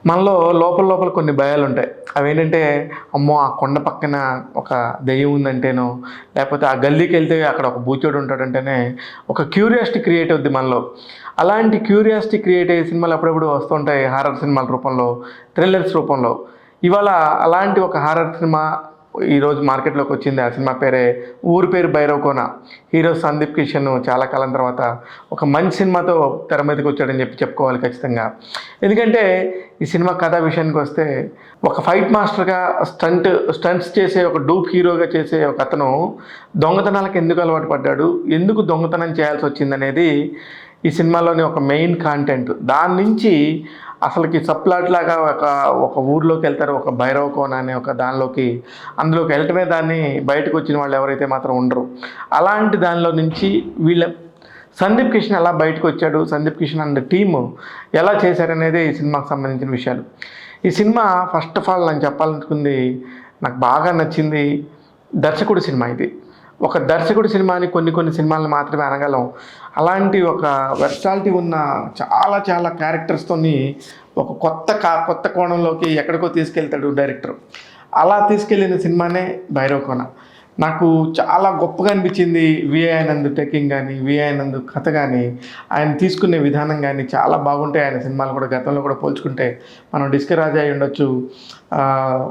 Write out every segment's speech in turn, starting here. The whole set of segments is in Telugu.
మనలో లోపల లోపల కొన్ని భయాలుంటాయి. అవేంటంటే, అమ్మో! ఆ కొండ పక్కన ఒక దెయ్యం ఉందంటేనో, లేపోతే ఆ గల్లీకెళ్తే అక్కడ ఒక బూచోడు ఉంటాడంటేనే ఒక క్యూరియాసిటీ క్రియేట్ అవుద్ది మనలో. అలాంటి క్యూరియాసిటీ క్రియేట్ అయ్యే సినిమాలు అప్పుడప్పుడు వస్తుంటాయి హారర్ సినిమాల రూపంలో, థ్రిల్లర్స్ రూపంలో. ఇవాళ అలాంటి ఒక హారర్ సినిమా ఈరోజు మార్కెట్‌లోకొచ్చింది. ఆ సినిమా పేరే 'ఊరి పేరు భైరవకోన'. హీరో సందీప్ కిషన్ చాలా కాలం తర్వాత ఒక మంచి సినిమాతో తెర మీదకొచ్చాడని చెప్పుకోవాలి ఖచ్చితంగా. ఎందుకంటే ఈ సినిమా కథ విషయానికొస్తే ఒక ఫైట్ మాస్టర్‌గా స్టంట్స్ చేసే ఒక డూప్ హీరోగా చేసే ఒకతను దొంగతనాలకు ఎందుకు అలవాటు పడ్డాడు? ఎందుకు దొంగతనం చేయాల్సొచ్చిందనేది ఈ సినిమాలోని ఒక మెయిన్ కాంటెంట్. దాని నుంచి అసలకి సబ్‌ప్లాట్ లాగా ఒక ఊర్లోకెళ్తారు. ఒక భైరవ కోన అనే ఒక దానిలోకి అందులోకి వెళ్ళటమే దాన్ని బయటకొచ్చిన వాళ్ళు ఎవరైతే మాత్రం ఉండరు. అలాంటి దానిలో నుంచి వీళ్ళ సందీప్ కిషన్ ఎలా బయటకొచ్చాడు? సందీప్ కిషన్ అండ్ టీము ఎలా చేశారనేదే ఈ సినిమాకి సంబంధించిన విషయాలు. ఈ సినిమా ఫస్ట్ ఆఫ్ ఆల్ నేను చెప్పాలనుకుంది నాకు బాగా నచ్చింది దర్శకుడి సినిమా ఇది. ఒక దర్శకుడి సినిమాని కొన్ని సినిమాలను మాత్రమే అనగలం. అలాంటి ఒక వెర్సాలిటీ ఉన్న చాలా చాలా క్యారెక్టర్స్‌తోని ఒక కొత్త కోణంలోకి ఎక్కడికో తీసుకెళ్తాడు డైరెక్టర్. అలా తీసుకెళ్ళిన సినిమానే 'భైరవకోన'. నాకు చాలా గొప్పగా అనిపించింది విఏ ఆనంద్ టేకింగ్ గానీ, విఏ ఆనంద్ కథ గానీ, ఆయన తీసుకునే విధానం గానీ చాలా బాగుంటాయి ఆయన సినిమాలు కూడా గతంలో కూడా పోల్చుకుంటే. మనం 'డిస్క రాజా' అయ్యుండొచ్చు, ఆహ్,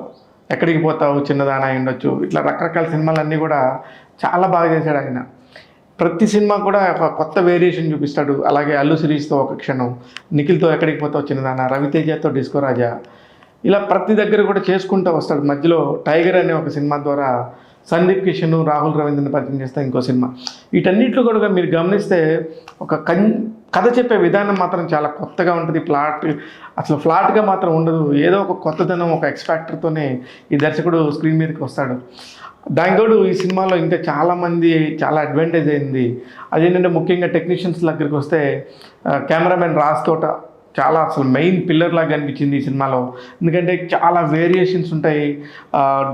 'ఎక్కడికి పోతావు చిన్నదానా' అయ్యుండొచ్చు. ఇట్లా రకరకాల సినిమాలన్నీ కూడా చాలా బాగా చేశాడాయన. ప్రతి సినిమా కూడా ఒక కొత్త వేరియేషన్ చూపిస్తాడు. అలాగే 'అల్లు శిరీష్‌తో ఒక క్షణం', 'నిఖిల్‌తో ఎక్కడికి పోతావు చిన్నదానా', 'రవితేజతో 'డిస్కో రాజా' ఇలా ప్రతి దగ్గర కూడా చేసుకుంటూ వస్తాడు. మధ్యలో 'టైగర్' అనే ఒక సినిమా ద్వారా సందీప్ కిషన్, రాహుల్ రవీంద్రని పరిచయం చేస్తే ఇంకో సినిమా. వీటన్నిటిలో కూడా మీరు గమనిస్తే ఒక కథ చెప్పే విధానం మాత్రం చాలా కొత్తగా ఉంటుంది. అసలు ఫ్లాట్‌గా మాత్రం ఉండదు. ఏదో ఒక కొత్తదనం, ఒక ఎక్స్ ఫ్యాక్టర్‌తోనే ఈ దర్శకుడు స్క్రీన్ మీదకి వస్తాడు. దానికి తోడు ఈ సినిమాలో ఇంకా చాలామంది చాలా అడ్వాంటేజ్ అయింది. అదేంటంటే ముఖ్యంగా టెక్నీషియన్స్ దగ్గరికి వస్తే కెమెరామెన్ రాజ్ తోట చాలా అసలు మెయిన్ పిల్లర్ లాగా అనిపించింది ఈ సినిమాలో. ఎందుకంటే చాలా వేరియేషన్స్ ఉంటాయి.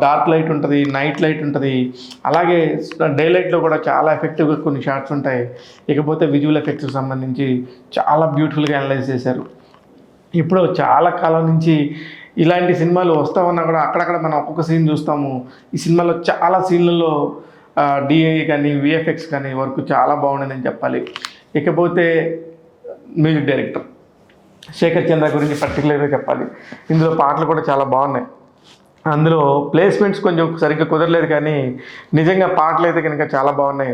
డార్క్ లైట్ ఉంటుంది, నైట్ లైట్ ఉంటుంది. అలాగే డే లైట్‌లో కూడా చాలా ఎఫెక్టివ్‌గా కొన్ని షాట్స్ ఉంటాయి. ఇకపోతే విజువల్ ఎఫెక్ట్స్‌కి సంబంధించి చాలా బ్యూటిఫుల్‌గా అనలైజ్ చేశారు. ఇప్పుడు చాలా కాలం నుంచి ఇలాంటి సినిమాలు వస్తా ఉన్నా కూడా అక్కడక్కడ మనం ఒక్కొక్క సీన్ చూస్తాము. ఈ సినిమాలో చాలా సీన్లలో డీఐ కానీ, వీఎఫ్ఎక్స్ కానీ వర్క్ చాలా బాగుండిందని చెప్పాలి. ఇకపోతే మ్యూజిక్ డైరెక్టర్ శేఖర్ చంద్ర గురించి పర్టికులర్గా చెప్పాలి. ఇందులో పాటలు కూడా చాలా బాగున్నాయి. అందులో ప్లేస్మెంట్స్ కొంచెం సరిగ్గా కుదరలేదు కానీ నిజంగా పాటలు అయితే కనుక చాలా బాగున్నాయి.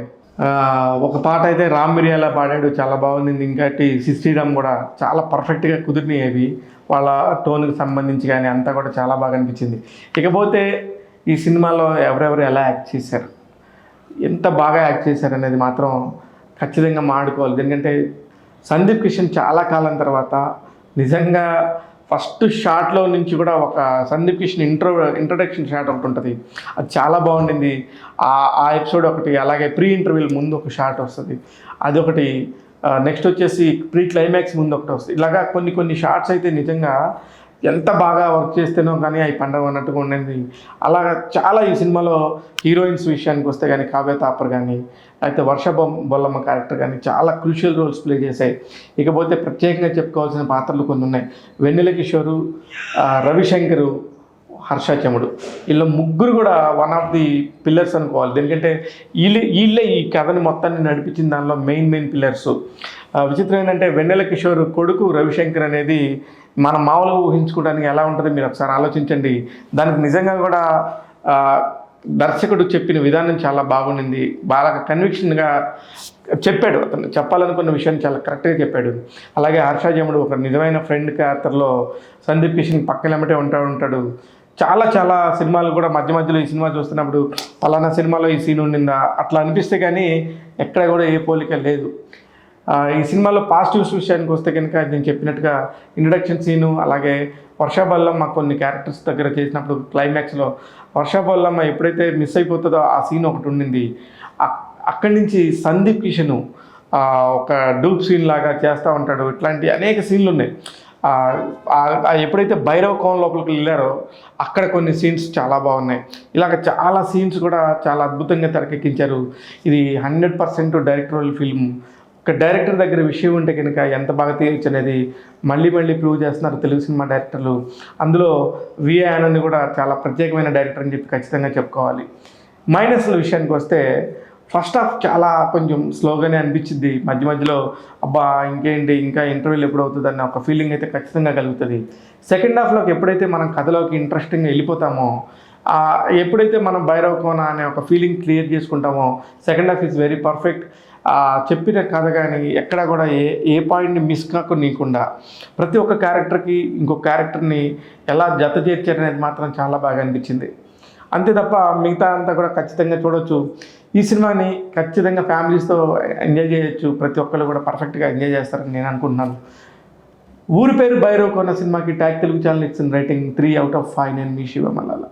ఒక పాట అయితే రామ్ మిరియాల పాడాడు, చాలా బాగుంది. ఇంకోటి శ్రీరామ్ కూడా చాలా పర్ఫెక్ట్గా కుదిరినాయి అవి. వాళ్ళ టోన్కి సంబంధించి కానీ అంతా కూడా చాలా బాగా అనిపించింది. ఇకపోతే ఈ సినిమాలో ఎవరెవరు ఎలా యాక్ట్ చేశారు, ఎంత బాగా యాక్ట్ చేశారు అనేది మాత్రం ఖచ్చితంగా మాట్లాడుకోవాలి. ఎందుకంటే సందీప్ కిషన్ చాలా కాలం తర్వాత నిజంగా ఫస్ట్ షాట్లో నుంచి కూడా ఒక సందీప్ కిషన్ ఇంట్రొడక్షన్ షాట్ ఒకటి ఉంటుంది. అది చాలా బాగుండింది. ఆ ఎపిసోడ్ ఒకటి, అలాగే ప్రీ ఇంటర్వ్యూల ముందు ఒక షాట్ వస్తుంది, అదొకటి. నెక్స్ట్ వచ్చేసి ప్రీ క్లైమాక్స్ ముందు ఒకటి వస్తుంది. ఇలాగా కొన్ని షాట్స్ అయితే నిజంగా ఎంత బాగా వర్క్ చేస్తేనో కానీ అవి పండగ అన్నట్టుగా ఉండింది. అలాగా చాలా ఈ సినిమాలో హీరోయిన్స్ విషయానికి వస్తే కానీ కావ్య తాపర్ కానీ, అయితే వర్ష బొల్లమ్మ క్యారెక్టర్ కానీ చాలా క్రూషియల్ రోల్స్ ప్లే చేశాయి. ఇకపోతే ప్రత్యేకంగా చెప్పుకోవాల్సిన పాత్రలు కొన్ని ఉన్నాయి. వెన్నెల కిషోరు, రవిశంకరు, హర్ష చెముడు, వీళ్ళ ముగ్గురు కూడా వన్ ఆఫ్ ది పిల్లర్స్ అనుకోవాలి. ఎందుకంటే వీళ్ళే ఈ కథని మొత్తాన్ని నడిపించిన దానిలో మెయిన్ పిల్లర్స్. విచిత్రం ఏంటంటే వెన్నెల కిషోర్ కొడుకు రవిశంకర్ అనేది మనం మామూలుగా ఊహించుకోవడానికి ఎలా ఉంటుందో మీరు ఒకసారి ఆలోచించండి. దానికి నిజంగా కూడా దర్శకుడు చెప్పిన విధానం చాలా బాగుండింది. బాగా కన్విక్షన్గా చెప్పాడు. అతను చెప్పాలనుకున్న విషయాన్ని చాలా కరెక్ట్గా చెప్పాడు. అలాగే హర్ష జముడు ఒక నిజమైన ఫ్రెండ్ క్యారెక్టర్లో సందీప్ కిషన్ పక్కనెమ్మటే ఉంటాడు. చాలా సినిమాలు కూడా మధ్యలో ఈ సినిమా చూస్తున్నప్పుడు పలానా సినిమాలో ఈ సీన్ ఉండిందా అట్లా అనిపిస్తే కానీ ఎక్కడ కూడా ఏ పోలిక లేదు. ఈ సినిమాలో పాజిటివ్స్ విషయానికి వస్తే కనుక నేను చెప్పినట్టుగా ఇంట్రడక్షన్ సీను, అలాగే వర్ష బొల్లమ్మ కొన్ని క్యారెక్టర్స్ దగ్గర చేసినప్పుడు క్లైమాక్స్లో వర్ష బొల్లమ్మ ఎప్పుడైతే మిస్ అయిపోతుందో ఆ సీన్ ఒకటి ఉండింది. అక్కడి నుంచి సందీప్ కిషను ఒక డూప్ సీన్ లాగా చేస్తూ ఉంటాడు. ఇట్లాంటి అనేక సీన్లు ఉన్నాయి. ఎప్పుడైతే భైరవ కోన లోపలికి వెళ్ళారో అక్కడ కొన్ని సీన్స్ చాలా బాగున్నాయి. ఇలాగ చాలా సీన్స్ కూడా చాలా అద్భుతంగా తెరకెక్కించారు. ఇది 100% డైరెక్టరల్ ఫిల్మ్. ఒక డైరెక్టర్ దగ్గర విషయం ఉంటే కనుక ఎంత బాగా తీయచ్చు అనేది మళ్ళీ మళ్ళీ ప్రూవ్ చేస్తున్నారు తెలుగు సినిమా డైరెక్టర్లు. అందులో విఏ ఆనంద్ కూడా చాలా ప్రత్యేకమైన డైరెక్టర్ అని చెప్పి ఖచ్చితంగా చెప్పుకోవాలి. మైనస్ల విషయానికి వస్తే ఫస్ట్ హాఫ్ చాలా కొంచెం స్లోగానే అనిపించింది. మధ్య మధ్యలో అబ్బా ఇంకేంటి ఇంకా ఇంటర్వ్యూలు ఎప్పుడు అవుతుంది అన్న ఒక ఫీలింగ్ అయితే ఖచ్చితంగా కలుగుతుంది. సెకండ్ హాఫ్లోకి ఎప్పుడైతే మనం కథలోకి ఇంట్రెస్టింగ్గా వెళ్ళిపోతామో, ఎప్పుడైతే మనం భైరవ కోన అనే ఒక ఫీలింగ్ క్లియర్ చేసుకుంటామో second half is very perfect. చెప్పిన కథ కానీ ఎక్కడ కూడా ఏ పాయింట్ని మిస్ కాకుండా ప్రతి ఒక్క క్యారెక్టర్కి ఇంకొక క్యారెక్టర్ని ఎలా జత చేర్చారనేది మాత్రం చాలా బాగా అనిపించింది. అంతే తప్ప మిగతా అంతా కూడా ఖచ్చితంగా చూడొచ్చు. ఈ సినిమాని ఖచ్చితంగా ఫ్యామిలీస్తో ఎంజాయ్ చేయొచ్చు. ప్రతి ఒక్కరు కూడా పర్ఫెక్ట్గా ఎంజాయ్ చేస్తారని నేను అనుకుంటున్నాను. ఊరి పేరు భైరవ్ కోన సినిమాకి ట్యాగ్ తెలుగు ఛానల్ ఇచ్చిన రేటింగ్ 3/5. నేను మీ శివ మల్లాల.